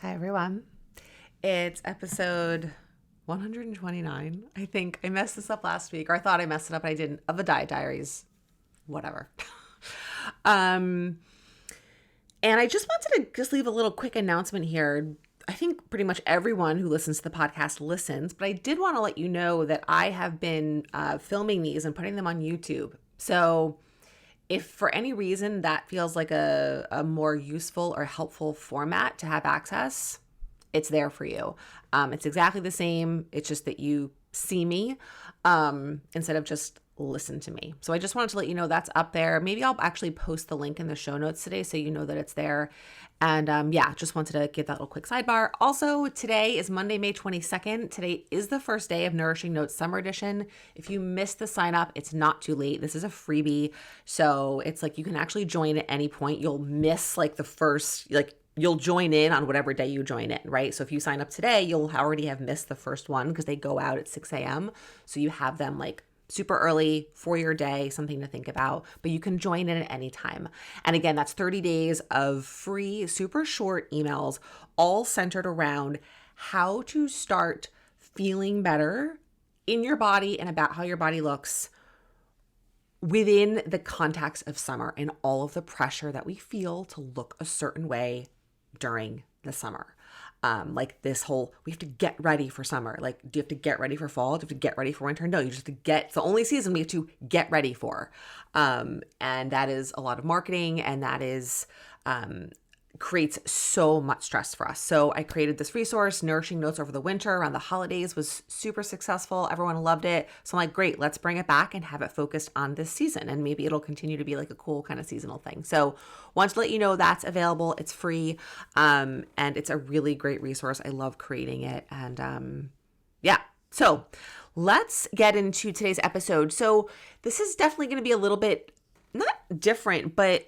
Hi, everyone. It's episode 129. I think I messed this up last week, or I thought I messed it up, but I didn't, of the Diet Diaries. Whatever. um, and I just wanted to just leave a little quick announcement here. I think pretty much everyone who listens to the podcast listens, but I did want to let you know that I have been filming these and putting them on YouTube. So if for any reason that feels like a more useful or helpful format to have access, it's there for you. It's exactly the same. It's just that you see me instead of just listen to me. So I just wanted to let you know that's up there. Maybe I'll actually post the link in the show notes today so you know that it's there. And yeah, just wanted to give that little quick sidebar. Also, today is Monday, May 22nd. Today is the first day of Nourishing Notes Summer Edition. If you missed the sign up, it's not too late. This is a freebie. So it's like you can actually join at any point. You'll miss like the first, you'll join in on whatever day you join in, right? So if you sign up today, you'll already have missed the first one because they go out at 6 a.m. So you have them like super early for your day, something to think about, but you can join in at any time. And again, that's 30 days of free, super short emails, all centered around how to start feeling better in your body and about how your body looks within the context of summer and all of the pressure that we feel to look a certain way during the summer. Like this whole, we have to get ready for summer. Like, do you have to get ready for fall? Do you have to get ready for winter? No, you just have to it's the only season we have to get ready for. And that is a lot of marketing, and that is, creates so much stress for us. So I created this resource, Nourishing Notes over the winter around the holidays, was super successful. Everyone loved it. So I'm like, great, let's bring it back and have it focused on this season. And maybe it'll continue to be like a cool kind of seasonal thing. So want to let you know that's available. It's free. And it's a really great resource. I love creating it. And yeah, so let's get into today's episode. So this is definitely going to be a little bit not different, but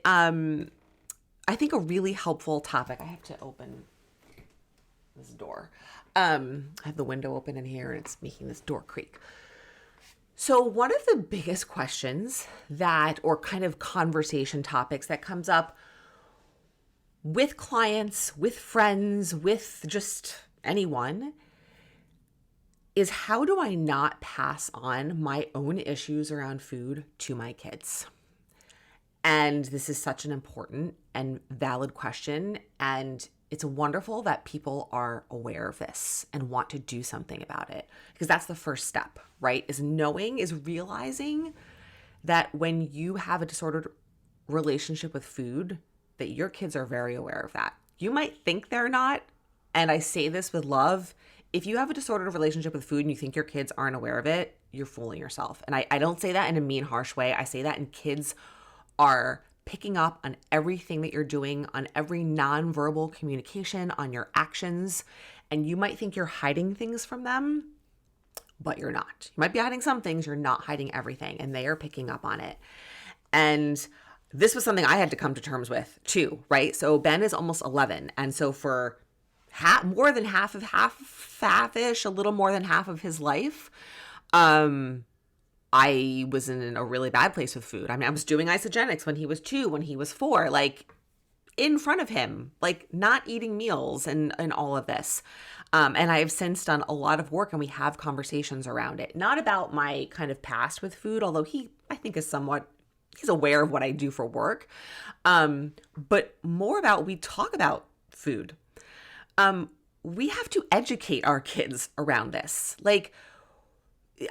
I think a really helpful topic. I have to open this door. I have the window open in here and it's making this door creak. So one of the biggest questions that, or kind of conversation topics that comes up with clients, with friends, with just anyone, is how do I not pass on my own issues around food to my kids? And this is such an important and valid question. And it's wonderful that people are aware of this and want to do something about it, because that's the first step, right? Is realizing that when you have a disordered relationship with food, that your kids are very aware of that. You might think they're not. And I say this with love. If you have a disordered relationship with food and you think your kids aren't aware of it, you're fooling yourself. And I don't say that in a mean, harsh way. I say that in kids are picking up on everything that you're doing, on every nonverbal communication, on your actions. And you might think you're hiding things from them, but you're not. You might be hiding some things, you're not hiding everything, and they are picking up on it. And this was something I had to come to terms with too, right? So Ben is almost 11. And so for more than half-ish, a little more than half of his life, I was in a really bad place with food. I mean, I was doing isogenics when he was 2, when he was 4, like in front of him, like not eating meals and all of this. And I have since done a lot of work and we have conversations around it. Not about my kind of past with food, although I think he's aware of what I do for work. But more about, we talk about food. We have to educate our kids around this. Like,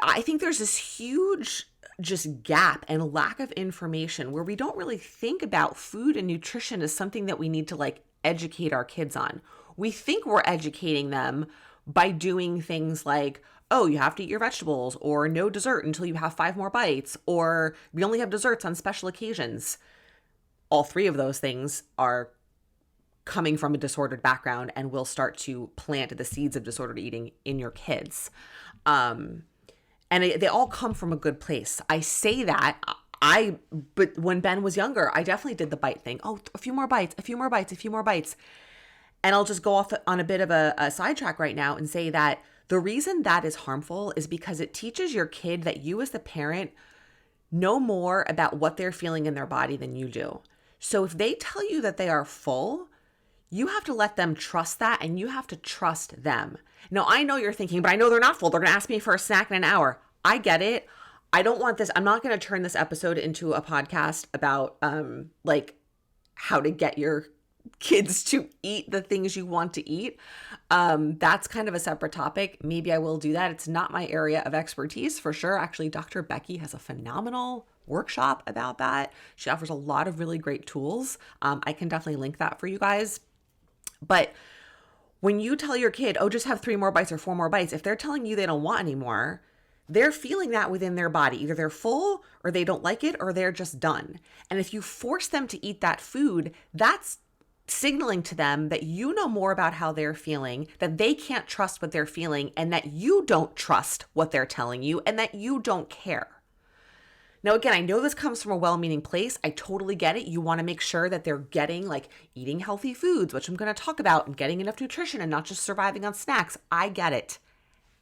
I think there's this huge just gap and lack of information where we don't really think about food and nutrition as something that we need to like educate our kids on. We think we're educating them by doing things like, oh, you have to eat your vegetables, or no dessert until you have 5 more bites, or we only have desserts on special occasions. All 3 of those things are coming from a disordered background and will start to plant the seeds of disordered eating in your kids. And they all come from a good place. I say that, but when Ben was younger, I definitely did the bite thing. Oh, a few more bites, a few more bites, a few more bites. And I'll just go off on a bit of a sidetrack right now and say that the reason that is harmful is because it teaches your kid that you as the parent know more about what they're feeling in their body than you do. So if they tell you that they are full, You have to let them trust that, and you have to trust them. Now, I know you're thinking, but I know they're not full. They're going to ask me for a snack in an hour. I get it. I don't want this. I'm not going to turn this episode into a podcast about like how to get your kids to eat the things you want to eat. That's kind of a separate topic. Maybe I will do that. It's not my area of expertise for sure. Actually, Dr. Becky has a phenomenal workshop about that. She offers a lot of really great tools. I can definitely link that for you guys. But when you tell your kid, oh, just have 3 more bites or 4 more bites, if they're telling you they don't want any more, they're feeling that within their body. Either they're full or they don't like it or they're just done. And if you force them to eat that food, that's signaling to them that you know more about how they're feeling, that they can't trust what they're feeling, and that you don't trust what they're telling you, and that you don't care. Now, again, I know this comes from a well-meaning place. I totally get it. You want to make sure that they're getting like eating healthy foods, which I'm going to talk about, and getting enough nutrition and not just surviving on snacks. I get it.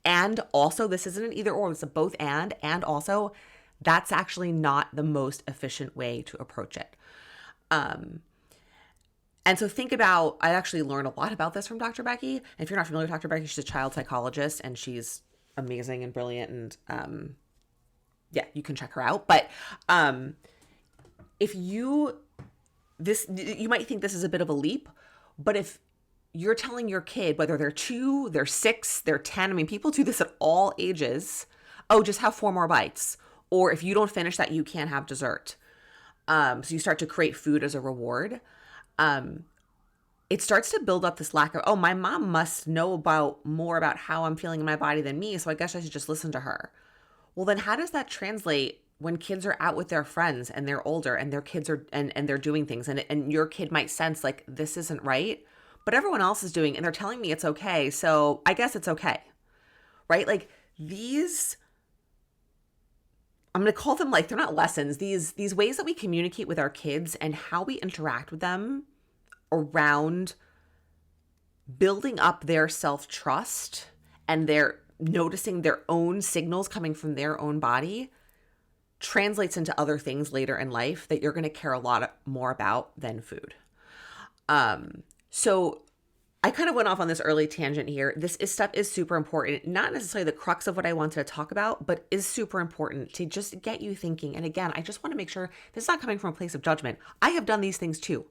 And also, this isn't an either or, it's a both and also, that's actually not the most efficient way to approach it. And so think about, I actually learned a lot about this from Dr. Becky. And if you're not familiar with Dr. Becky, she's a child psychologist and she's amazing and brilliant, and yeah, you can check her out. But if you might think this is a bit of a leap, but if you're telling your kid, whether they're 2, they're 6, they're 10, I mean, people do this at all ages, oh, just have 4 more bites. Or if you don't finish that, you can't have dessert. So you start to create food as a reward. It starts to build up this lack of, oh, my mom must know more about how I'm feeling in my body than me, so I guess I should just listen to her. Well, then how does that translate when kids are out with their friends and they're older and their kids are, and they're doing things, and your kid might sense like, this isn't right, but everyone else is doing, and they're telling me it's okay, so I guess it's okay, right? Like these, I'm going to call them like, they're not lessons, these ways that we communicate with our kids and how we interact with them around building up their self-trust and their noticing their own signals coming from their own body translates into other things later in life that you're going to care a lot more about than food. So I kind of went off on this early tangent here. This stuff is super important, not necessarily the crux of what I wanted to talk about, but is super important to just get you thinking. And again, I just want to make sure this is not coming from a place of judgment. I have done these things too,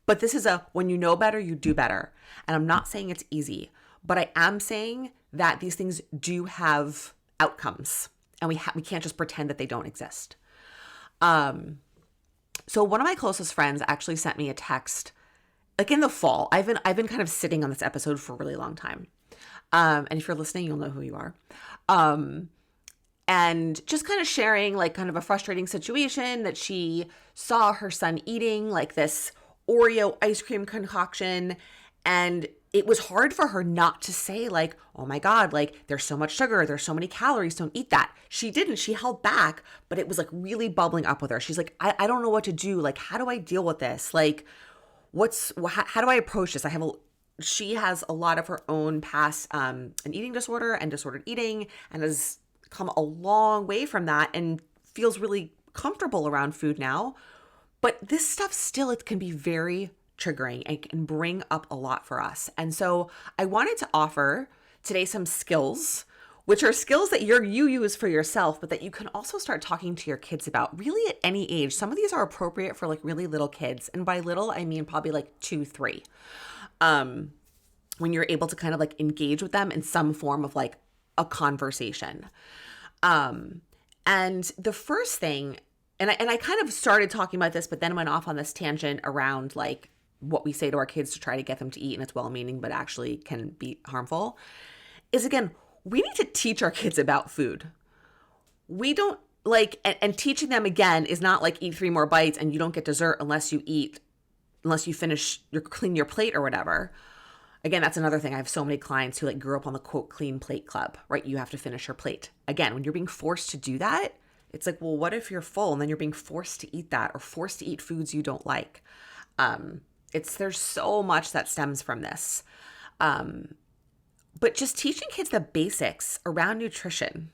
but this is when you know better, you do better. And I'm not saying it's easy, but I am saying that these things do have outcomes, and we can't just pretend that they don't exist. So one of my closest friends actually sent me a text, like in the fall. I've been kind of sitting on this episode for a really long time. And if you're listening, you'll know who you are. And just kind of sharing like kind of a frustrating situation that she saw her son eating like this Oreo ice cream concoction, and it was hard for her not to say like, oh my God, like there's so much sugar, there's so many calories, don't eat that. She didn't, she held back, but it was like really bubbling up with her. She's like, I don't know what to do. Like, how do I deal with this? Like, how do I approach this? She has a lot of her own past, an eating disorder and disordered eating, and has come a long way from that and feels really comfortable around food now. But this stuff still, it can be very triggering and can bring up a lot for us. And so I wanted to offer today some skills, which are skills that you use for yourself, but that you can also start talking to your kids about really at any age. Some of these are appropriate for like really little kids. And by little, I mean probably like 2, 3. When you're able to kind of like engage with them in some form of like a conversation. And the first thing, and I kind of started talking about this, but then went off on this tangent around like what we say to our kids to try to get them to eat, and it's well-meaning, but actually can be harmful, is again, we need to teach our kids about food. We don't like, and teaching them again is not like eat 3 more bites and you don't get dessert unless you clean your plate or whatever. Again, that's another thing. I have so many clients who like grew up on the quote clean plate club, right? You have to finish your plate. Again, when you're being forced to do that, it's like, well, what if you're full and then you're being forced to eat that, or forced to eat foods you don't like? There's so much that stems from this. But just teaching kids the basics around nutrition.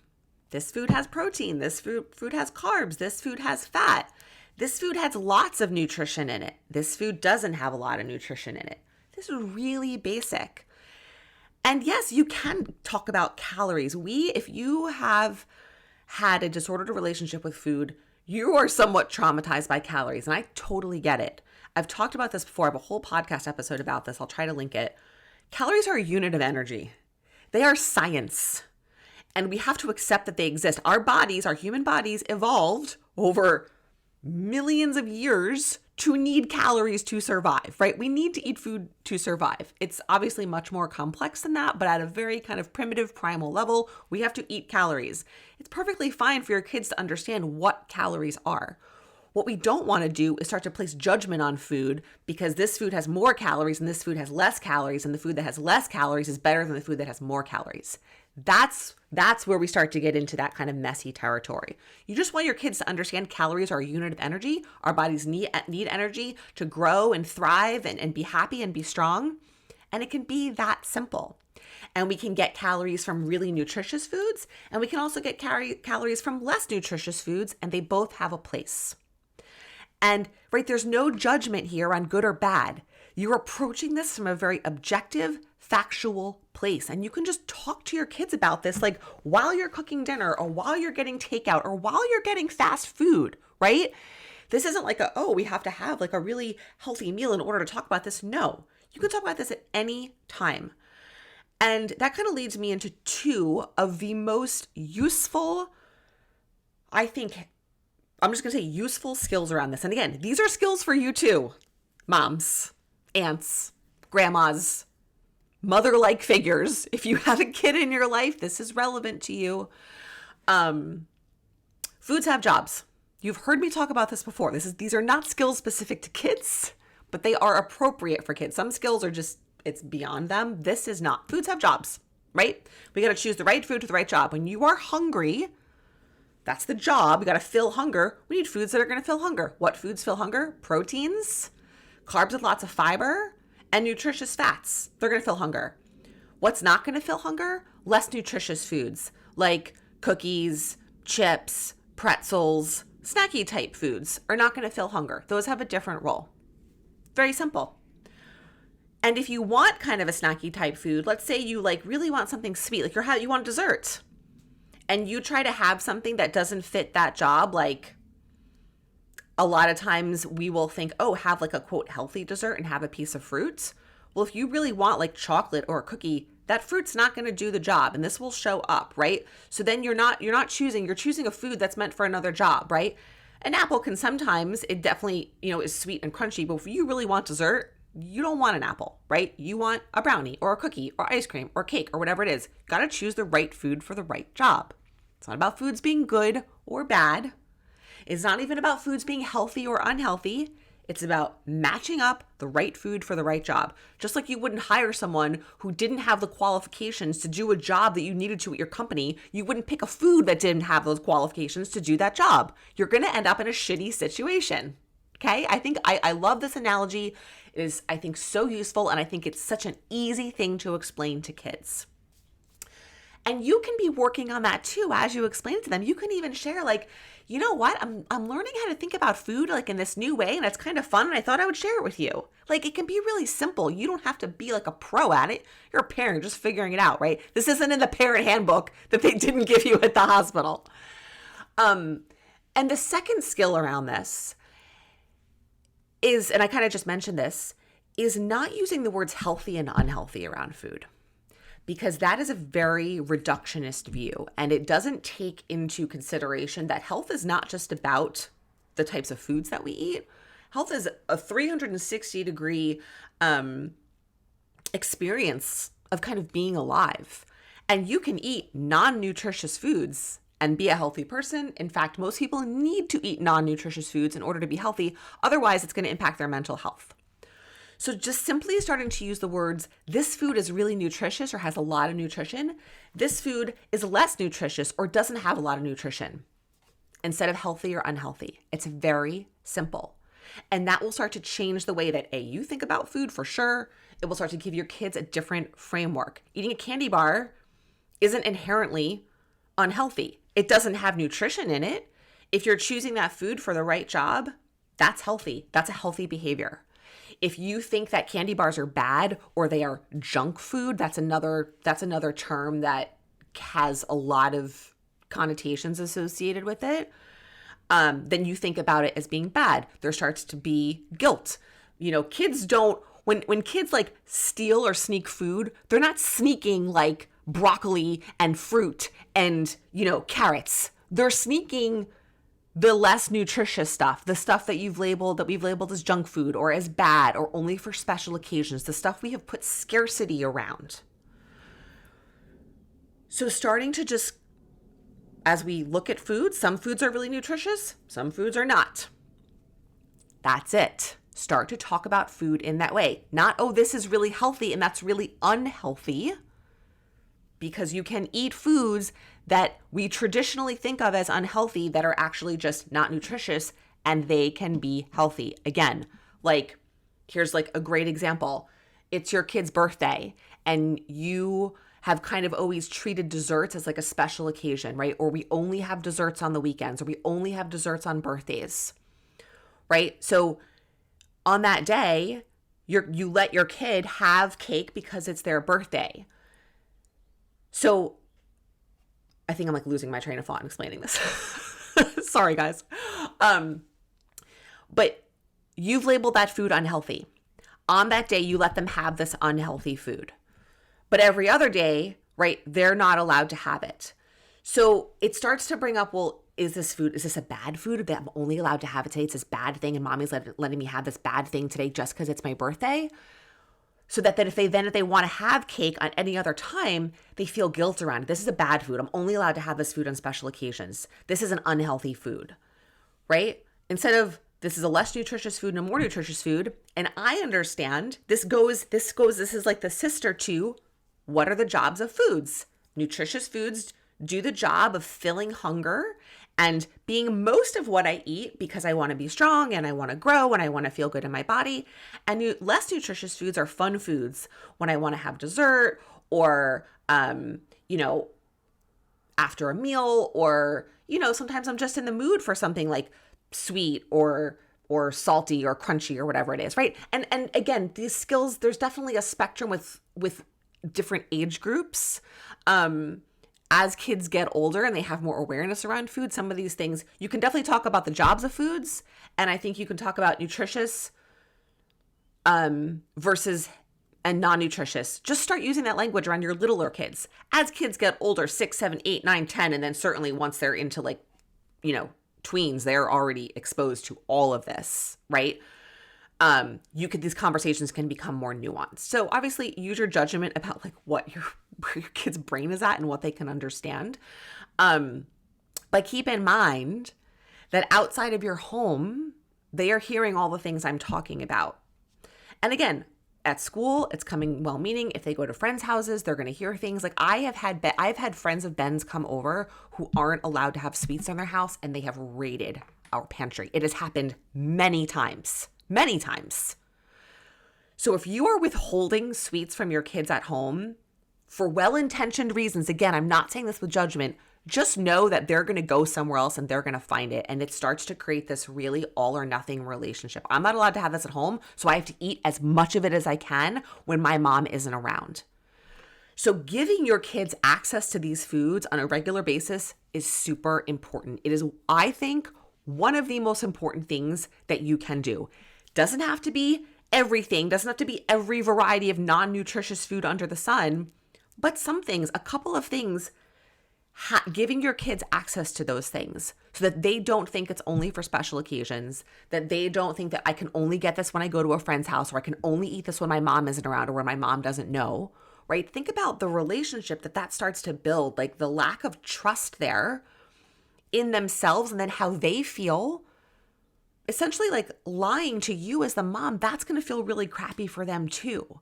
This food has protein. This food has carbs. This food has fat. This food has lots of nutrition in it. This food doesn't have a lot of nutrition in it. This is really basic. And yes, you can talk about calories. If you have had a disordered relationship with food, you are somewhat traumatized by calories. And I totally get it. I've talked about this before. I have a whole podcast episode about this. I'll try to link it. Calories are a unit of energy. They are science. And we have to accept that they exist. Our bodies, our human bodies, evolved over millions of years to need calories to survive, right? We need to eat food to survive. It's obviously much more complex than that, but at a very kind of primitive primal level, we have to eat calories. It's perfectly fine for your kids to understand what calories are. What we don't want to do is start to place judgment on food because this food has more calories and this food has less calories, and the food that has less calories is better than the food that has more calories. That's where we start to get into that kind of messy territory. You just want your kids to understand calories are a unit of energy. Our bodies need energy to grow and thrive and be happy and be strong. And it can be that simple. And we can get calories from really nutritious foods, and we can also get calories from less nutritious foods, and they both have a place. And right, there's no judgment here on good or bad. You're approaching this from a very objective, factual place. And you can just talk to your kids about this, like while you're cooking dinner or while you're getting takeout or while you're getting fast food, right? This isn't like we have to have like a really healthy meal in order to talk about this. No, you can talk about this at any time. And that kind of leads me into two of the most useful, I think, I'm just going to say useful skills around this. And again, these are skills for you too. Moms, aunts, grandmas, mother-like figures. If you have a kid in your life, this is relevant to you. Foods have jobs. You've heard me talk about this before. These are not skills specific to kids, but they are appropriate for kids. Some skills are just, it's beyond them. This is not. Foods have jobs, right? We got to choose the right food for the right job. When you are hungry, that's the job. We got to fill hunger. We need foods that are going to fill hunger. What foods fill hunger? Proteins, carbs with lots of fiber, and nutritious fats. They're going to fill hunger. What's not going to fill hunger? Less nutritious foods like cookies, chips, pretzels, snacky type foods are not going to fill hunger. Those have a different role. Very simple. And if you want kind of a snacky type food, let's say you like really want something sweet, like you want dessert, and you try to have something that doesn't fit that job, like a lot of times we will think, oh, have like a quote healthy dessert and have a piece of fruit. Well, if you really want like chocolate or a cookie, that fruit's not going to do the job, and this will show up, right? So then you're choosing a food that's meant for another job, right? An apple can sometimes, it definitely, is sweet and crunchy, but if you really want dessert, you don't want an apple, right? You want a brownie or a cookie or ice cream or cake or whatever it is. Got to choose the right food for the right job. It's not about foods being good or bad. It's not even about foods being healthy or unhealthy. It's about matching up the right food for the right job. Just like you wouldn't hire someone who didn't have the qualifications to do a job that you needed to at your company, you wouldn't pick a food that didn't have those qualifications to do that job. You're going to end up in a shitty situation. Okay? I think I love this analogy. It is, I think, so useful, and I think it's such an easy thing to explain to kids. And you can be working on that too as you explain it to them. You can even share like, you know what? I'm learning how to think about food like in this new way, and it's kind of fun, and I thought I would share it with you. Like, it can be really simple. You don't have to be like a pro at it. You're a parent just figuring it out, right? This isn't in the parent handbook that they didn't give you at the hospital. And the second skill around this is, and I kind of just mentioned this, is not using the words healthy and unhealthy around food. Because that is a very reductionist view, and it doesn't take into consideration that health is not just about the types of foods that we eat. Health is a 360-degree experience of kind of being alive. And you can eat non-nutritious foods and be a healthy person. In fact, most people need to eat non-nutritious foods in order to be healthy. Otherwise, it's going to impact their mental health. So just simply starting to use the words, this food is really nutritious or has a lot of nutrition. This food is less nutritious or doesn't have a lot of nutrition, instead of healthy or unhealthy. It's very simple. And that will start to change the way that you think about food for sure. It will start to give your kids a different framework. Eating a candy bar isn't inherently unhealthy. It doesn't have nutrition in it. If you're choosing that food for the right job, that's healthy. That's a healthy behavior. If you think that candy bars are bad or they are junk food, that's another term that has a lot of connotations associated with it. Then you think about it as being bad. There starts to be guilt. Kids don't, when kids like steal or sneak food, they're not sneaking like broccoli and fruit and, carrots. They're sneaking the less nutritious stuff, the stuff that we've labeled as junk food or as bad or only for special occasions, the stuff we have put scarcity around. So starting to just, as we look at food, some foods are really nutritious, some foods are not. That's it. Start to talk about food in that way. Not, oh, this is really healthy and that's really unhealthy, because you can eat foods that we traditionally think of as unhealthy that are actually just not nutritious, and they can be healthy. Again, like, here's like a great example. It's your kid's birthday and you have kind of always treated desserts as like a special occasion, right? Or we only have desserts on the weekends, or we only have desserts on birthdays, right? So on that day, you let your kid have cake because it's their birthday. So I think I'm like losing my train of thought in explaining this. Sorry, guys. But you've labeled that food unhealthy. On that day, you let them have this unhealthy food. But every other day, right, they're not allowed to have it. So it starts to bring up, well, is this a bad food that I'm only allowed to have it today? It's this bad thing and mommy's letting me have this bad thing today just because it's my birthday? So that then if they want to have cake on any other time, they feel guilt around it. This is a bad food. I'm only allowed to have this food on special occasions. This is an unhealthy food, right? Instead of, this is a less nutritious food and a more nutritious food. And I understand this is like the sister to, what are the jobs of foods? Nutritious foods do the job of filling hunger and being most of what I eat because I want to be strong and I want to grow and I want to feel good in my body. And less nutritious foods are fun foods when I want to have dessert or, after a meal, or, sometimes I'm just in the mood for something like sweet or salty or crunchy or whatever it is, right? And again, these skills, there's definitely a spectrum with different age groups. As kids get older and they have more awareness around food, some of these things, you can definitely talk about the jobs of foods. And I think you can talk about nutritious versus and non-nutritious. Just start using that language around your littler kids. As kids get older, 6, 7, 8, 9, 10, and then certainly once they're into tweens, they're already exposed to all of this, right? These conversations can become more nuanced. So obviously use your judgment about like where your kid's brain is at and what they can understand. But keep in mind that outside of your home, they are hearing all the things I'm talking about. And again, at school, it's coming well-meaning. If they go to friends' houses, they're going to hear things like I've had friends of Ben's come over who aren't allowed to have sweets in their house, and they have raided our pantry. It has happened many times. Many times. So if you are withholding sweets from your kids at home for well-intentioned reasons, again, I'm not saying this with judgment, just know that they're going to go somewhere else and they're going to find it. And it starts to create this really all or nothing relationship. I'm not allowed to have this at home, so I have to eat as much of it as I can when my mom isn't around. So giving your kids access to these foods on a regular basis is super important. It is, I think, one of the most important things that you can do. Doesn't have to be everything, doesn't have to be every variety of non-nutritious food under the sun, but some things, a couple of things, giving your kids access to those things so that they don't think it's only for special occasions, that they don't think that I can only get this when I go to a friend's house, or I can only eat this when my mom isn't around or when my mom doesn't know, right? Think about the relationship that starts to build, like the lack of trust there in themselves, and then how they feel, essentially like lying to you as the mom. That's going to feel really crappy for them too.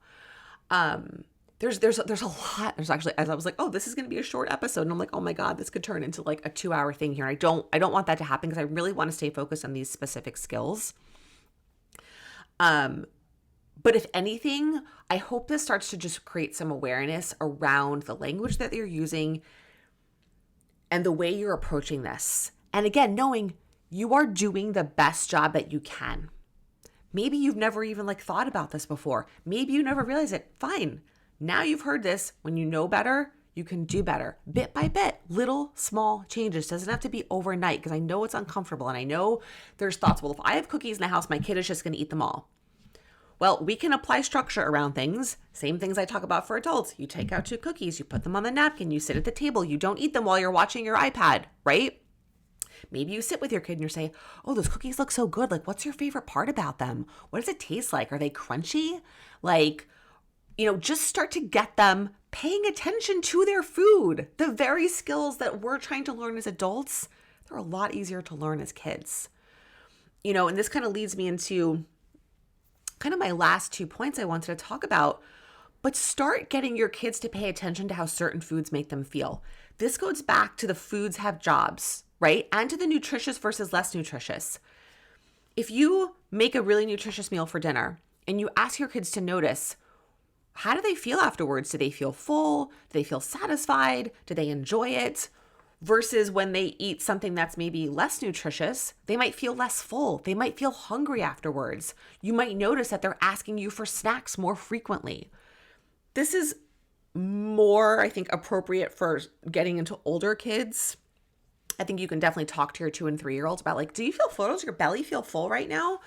There's a lot. There's actually, as I was like, oh, this is going to be a short episode, and I'm like, oh my God, this could turn into like a 2-hour thing here. I don't want that to happen because I really want to stay focused on these specific skills. But if anything, I hope this starts to just create some awareness around the language that you're using and the way you're approaching this. And again, knowing you are doing the best job that you can. Maybe you've never even like thought about this before. Maybe you never realized it. Fine. Now you've heard this. When you know better, you can do better. Bit by bit, little small changes. Doesn't have to be overnight, because I know it's uncomfortable and I know there's thoughts, well, if I have cookies in the house, my kid is just going to eat them all. Well, we can apply structure around things. Same things I talk about for adults. You take out 2 cookies, you put them on the napkin, you sit at the table, you don't eat them while you're watching your iPad, right? Maybe you sit with your kid and you say, oh, those cookies look so good. Like, what's your favorite part about them? What does it taste like? Are they crunchy? Like, just start to get them paying attention to their food. The very skills that we're trying to learn as adults, they're a lot easier to learn as kids. And this kind of leads me into kind of my last 2 points I wanted to talk about. But start getting your kids to pay attention to how certain foods make them feel. This goes back to the foods have jobs, right? And to the nutritious versus less nutritious. If you make a really nutritious meal for dinner and you ask your kids to notice, how do they feel afterwards? Do they feel full? Do they feel satisfied? Do they enjoy it? Versus when they eat something that's maybe less nutritious, they might feel less full. They might feel hungry afterwards. You might notice that they're asking you for snacks more frequently. This is more, I think, appropriate for getting into older kids. I think you can definitely talk to your 2 and 3-year-olds about, like, do you feel full? Does your belly feel full right now?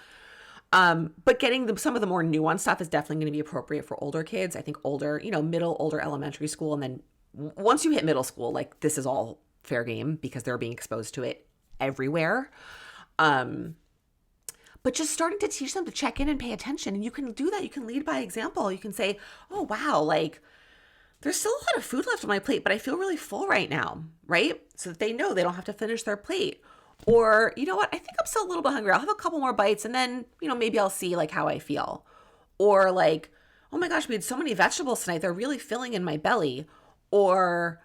But getting some of the more nuanced stuff is definitely going to be appropriate for older kids. I think older, older elementary school. And then once you hit middle school, like, this is all fair game because they're being exposed to it everywhere. But just starting to teach them to check in and pay attention. And you can do that. You can lead by example. You can say, oh, wow, like, there's still a lot of food left on my plate, but I feel really full right now, right? So that they know they don't have to finish their plate. Or, you know what, I think I'm still a little bit hungry. I'll have a couple more bites and then, maybe I'll see like how I feel. Or like, oh my gosh, we had so many vegetables tonight. They're really filling in my belly. Or,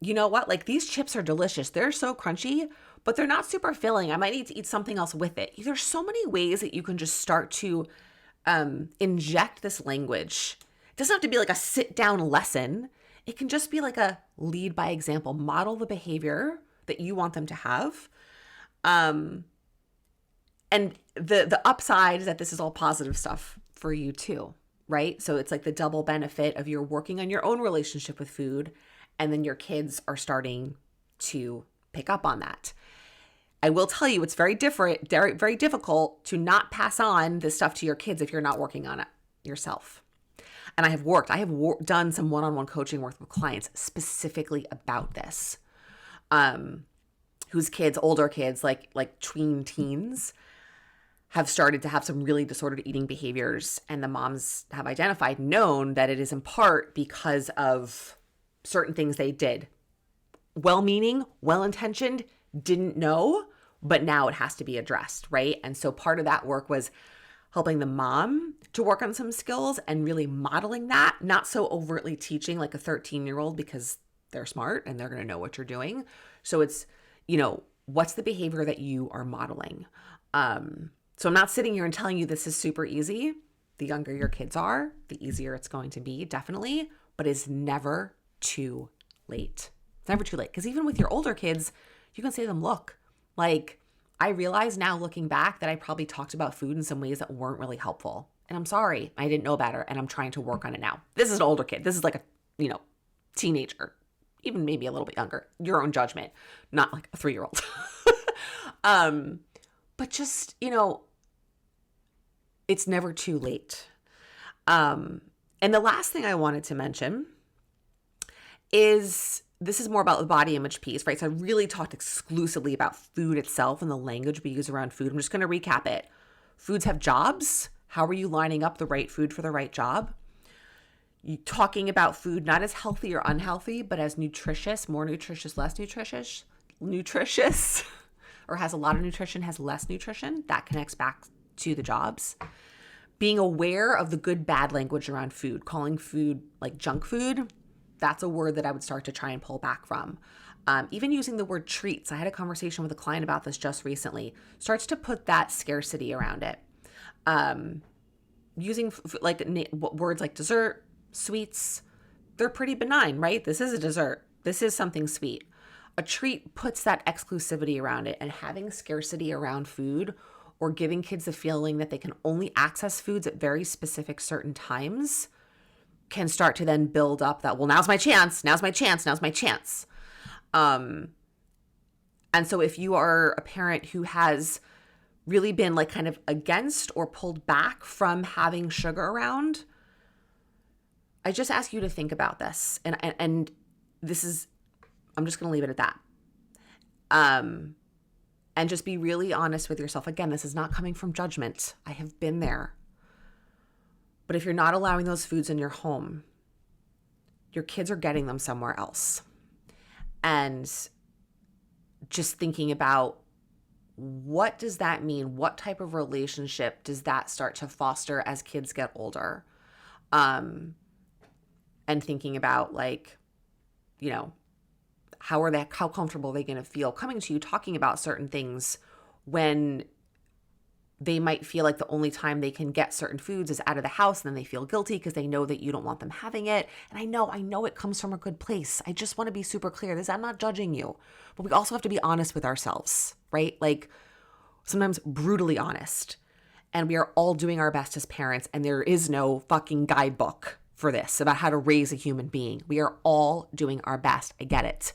you know what, like, these chips are delicious. They're so crunchy, but they're not super filling. I might need to eat something else with it. There's so many ways that you can just start to inject this language. It doesn't have to be like a sit down lesson. It can just be like a lead by example, model the behavior that you want them to have. And the upside is that this is all positive stuff for you too, right? So it's like the double benefit of you're working on your own relationship with food, and then your kids are starting to pick up on that. I will tell you, it's very different, very, very difficult to not pass on this stuff to your kids if you're not working on it yourself. And I have done some one-on-one coaching work with clients specifically about this. Whose kids, older kids, like tween teens, have started to have some really disordered eating behaviors. And the moms have known that it is in part because of certain things they did. Well-meaning, well-intentioned, didn't know, but now it has to be addressed, right? And so part of that work was helping the mom to work on some skills and really modeling that, not so overtly teaching like a 13-year-old because they're smart and they're going to know what you're doing. So it's, what's the behavior that you are modeling? So I'm not sitting here and telling you this is super easy. The younger your kids are, the easier it's going to be, definitely, but it's never too late. It's never too late. Because even with your older kids, you can say to them, look, like, I realize now looking back that I probably talked about food in some ways that weren't really helpful. And I'm sorry, I didn't know better, and I'm trying to work on it now. This is an older kid. This is like a, teenager, even maybe a little bit younger. Your own judgment, not like a 3-year-old. But just, it's never too late. And the last thing I wanted to mention is, this is more about the body image piece, right? So I really talked exclusively about food itself and the language we use around food. I'm just going to recap it. Foods have jobs. How are you lining up the right food for the right job? You talking about food not as healthy or unhealthy, but as nutritious, more nutritious, less nutritious, or has a lot of nutrition, has less nutrition. That connects back to the jobs. Being aware of the good, bad language around food, calling food like junk food. That's a word that I would start to try and pull back from. Even using the word treats. I had a conversation with a client about this just recently. Starts to put that scarcity around it. Using words like dessert, sweets, they're pretty benign, right? This is a dessert. This is something sweet. A treat puts that exclusivity around it, and having scarcity around food or giving kids the feeling that they can only access foods at very specific certain times can start to then build up that, well, now's my chance, now's my chance, now's my chance. And so if you are a parent who has really been like kind of against or pulled back from having sugar around, I just ask you to think about this. And this is, I'm just going to leave it at that. And just be really honest with yourself. Again, this is not coming from judgment. I have been there. But if you're not allowing those foods in your home, your kids are getting them somewhere else. And just thinking about, what does that mean? What type of relationship does that start to foster as kids get older? And thinking about like, you know, how comfortable are they going to feel coming to you talking about certain things when they might feel like the only time they can get certain foods is out of the house, and then they feel guilty because they know that you don't want them having it. And I know it comes from a good place. I just want to be super clear. I'm not judging you, but we also have to be honest with ourselves, right? Like sometimes brutally honest. And we are all doing our best as parents, and there is no fucking guidebook for this about how to raise a human being. We are all doing our best. I get it.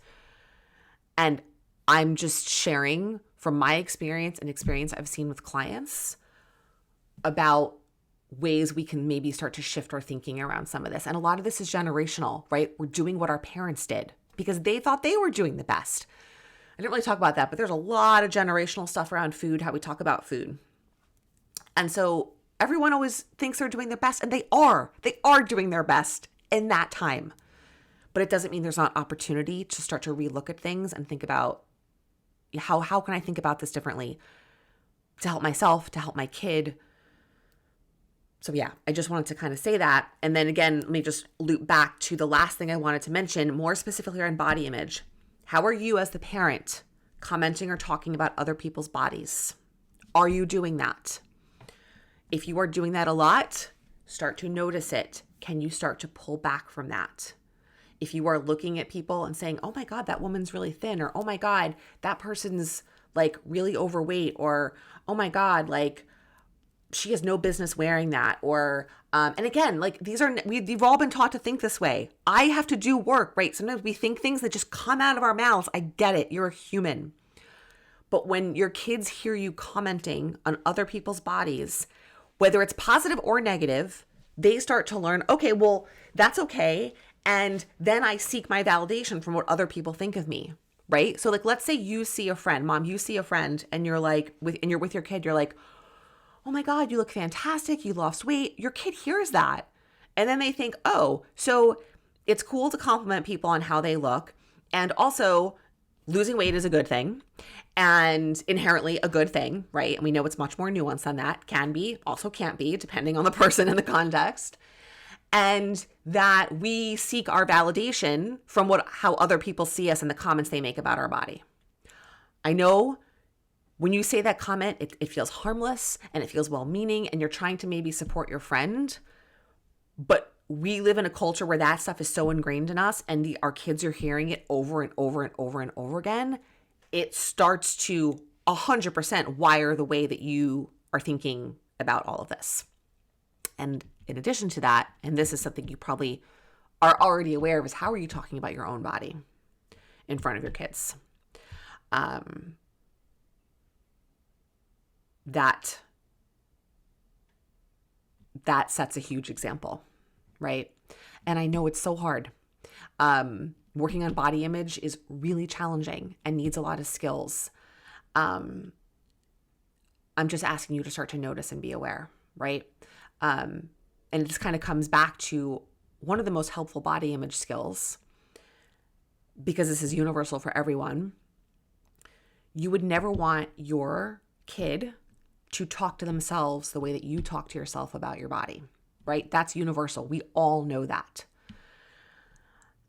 And I'm just sharing from my experience and experience I've seen with clients about ways we can maybe start to shift our thinking around some of this. And a lot of this is generational, right? We're doing what our parents did because they thought they were doing the best. I didn't really talk about that, but there's a lot of generational stuff around food, how we talk about food. And so everyone always thinks they're doing their best, and they are doing their best in that time. But it doesn't mean there's not opportunity to start to relook at things and think about how can I think about this differently to help myself, to help my kid. So yeah, I just wanted to kind of say that. And then again, let me just loop back to the last thing I wanted to mention, more specifically on body image. How are you as the parent commenting or talking about other people's bodies? Are you doing that? If you are doing that a lot, start to notice it. Can you start to pull back from that? If you are looking at people and saying, oh my God, that woman's really thin, or oh my God, that person's like really overweight, or oh my God, like she has no business wearing that, or, and again, like we've all been taught to think this way. I have to do work, right? Sometimes we think things that just come out of our mouths. I get it. You're a human. But when your kids hear you commenting on other people's bodies, whether it's positive or negative, they start to learn, okay, well, that's okay. And then I seek my validation from what other people think of me, right? So like, let's say you see a friend, mom, you see a friend, and you're like, and you're with your kid, you're like, oh my God, you look fantastic. You lost weight. Your kid hears that. And then they think, oh, so it's cool to compliment people on how they look. And also losing weight is a good thing and inherently a good thing, right? And we know it's much more nuanced than that. Can be, also can't be, depending on the person and the context. And that we seek our validation from how other people see us and the comments they make about our body. I know when you say that comment, it feels harmless and it feels well-meaning, and you're trying to maybe support your friend. But we live in a culture where that stuff is so ingrained in us, and our kids are hearing it over and over and over and over again. It starts to 100% wire the way that you are thinking about all of this. And in addition to that, and this is something you probably are already aware of, is how are you talking about your own body in front of your kids? That sets a huge example, right? And I know it's so hard. Working on body image is really challenging and needs a lot of skills. I'm just asking you to start to notice and be aware, right? And it just kind of comes back to one of the most helpful body image skills, because this is universal for everyone. You would never want your kid to talk to themselves the way that you talk to yourself about your body, right? That's universal. We all know that.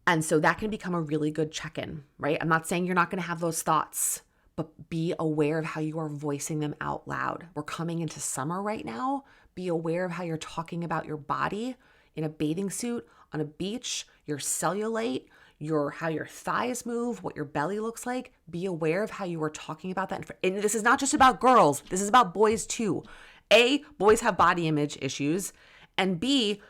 And so that can become a really good check-in, right? I'm not saying you're not going to have those thoughts, but be aware of how you are voicing them out loud. We're coming into summer right now. Be aware of how you're talking about your body in a bathing suit, on a beach, your cellulite, how your thighs move, what your belly looks like. Be aware of how you are talking about that. And this is not just about girls. This is about boys too. A, boys have body image issues. And B,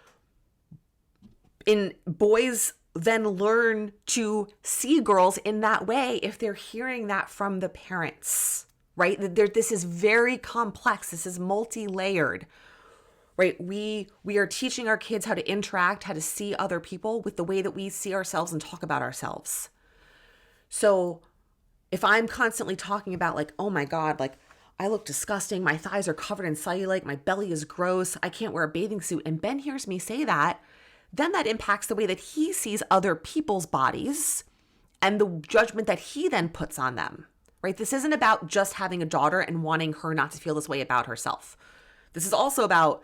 boys then learn to see girls in that way if they're hearing that from the parents, right? This is very complex. This is multi-layered, right? We are teaching our kids how to interact, how to see other people with the way that we see ourselves and talk about ourselves. So if I'm constantly talking about like, oh my God, like I look disgusting, my thighs are covered in cellulite, my belly is gross, I can't wear a bathing suit, and Ben hears me say that, then that impacts the way that he sees other people's bodies and the judgment that he then puts on them, right? This isn't about just having a daughter and wanting her not to feel this way about herself. This is also about,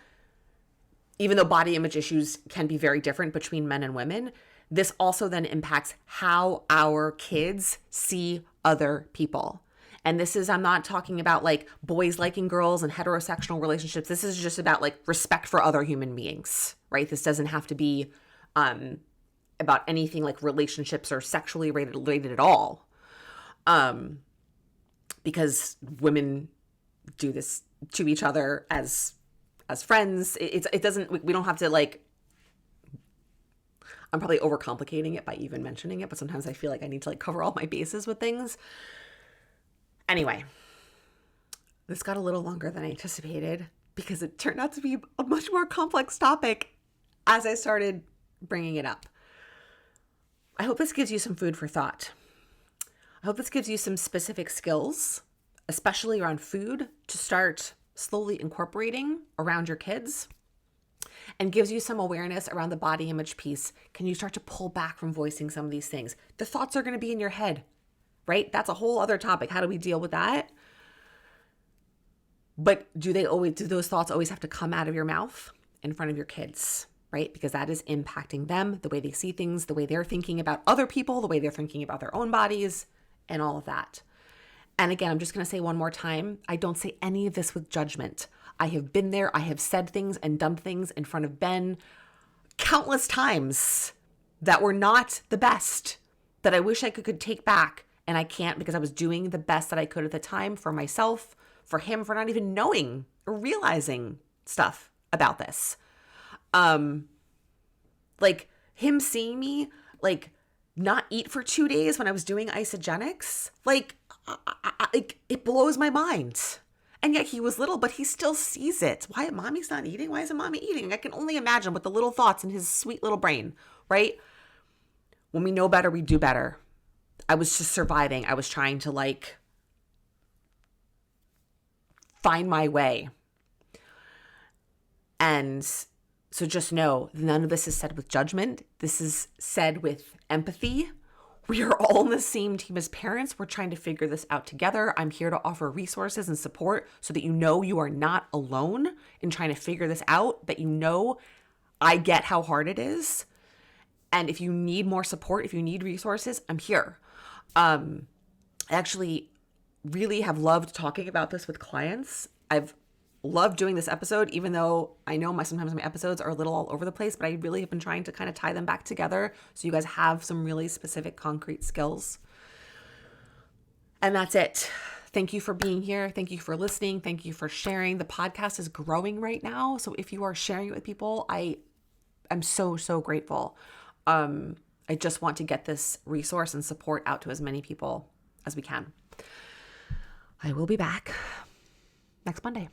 even though body image issues can be very different between men and women, this also then impacts how our kids see other people. And this is, I'm not talking about like boys liking girls and heterosexual relationships. This is just about like respect for other human beings, right? This doesn't have to be about anything like relationships or sexually related at all. Because women do this to each other as friends. It doesn't, we don't have to like, I'm probably overcomplicating it by even mentioning it, but sometimes I feel like I need to like cover all my bases with things. Anyway, this got a little longer than I anticipated because it turned out to be a much more complex topic as I started bringing it up. I hope this gives you some food for thought. I hope this gives you some specific skills, especially around food, to start slowly incorporating around your kids, and gives you some awareness around the body image piece. Can you start to pull back from voicing some of these things? The thoughts are going to be in your head, right? That's a whole other topic. How do we deal with that? But do those thoughts always have to come out of your mouth in front of your kids, right? Because that is impacting them, the way they see things, the way they're thinking about other people, the way they're thinking about their own bodies, and all of that. And again, I'm just going to say one more time, I don't say any of this with judgment. I have been there. I have said things and done things in front of Ben countless times that were not the best, that I wish I could take back. And I can't, because I was doing the best that I could at the time for myself, for him, for not even knowing or realizing stuff about this. Like him seeing me like not eat for 2 days when I was doing isogenics, like it blows my mind. And yet he was little, but he still sees it. Why mommy's not eating? Why isn't mommy eating? I can only imagine what the little thoughts in his sweet little brain, right? When we know better, we do better. I was just surviving. I was trying to like find my way. And so just know, none of this is said with judgment. This is said with empathy. We are all in the same team as parents. We're trying to figure this out together. I'm here to offer resources and support so that you know you are not alone in trying to figure this out, that you know I get how hard it is. And if you need more support, if you need resources, I'm here. I actually really have loved talking about this with clients. I've loved doing this episode, even though I know sometimes my episodes are a little all over the place, but I really have been trying to kind of tie them back together so you guys have some really specific concrete skills. And that's it. Thank you for being here. Thank you for listening. Thank you for sharing. The podcast is growing right now. So if you are sharing it with people, I'm so, so grateful. I just want to get this resource and support out to as many people as we can. I will be back next Monday.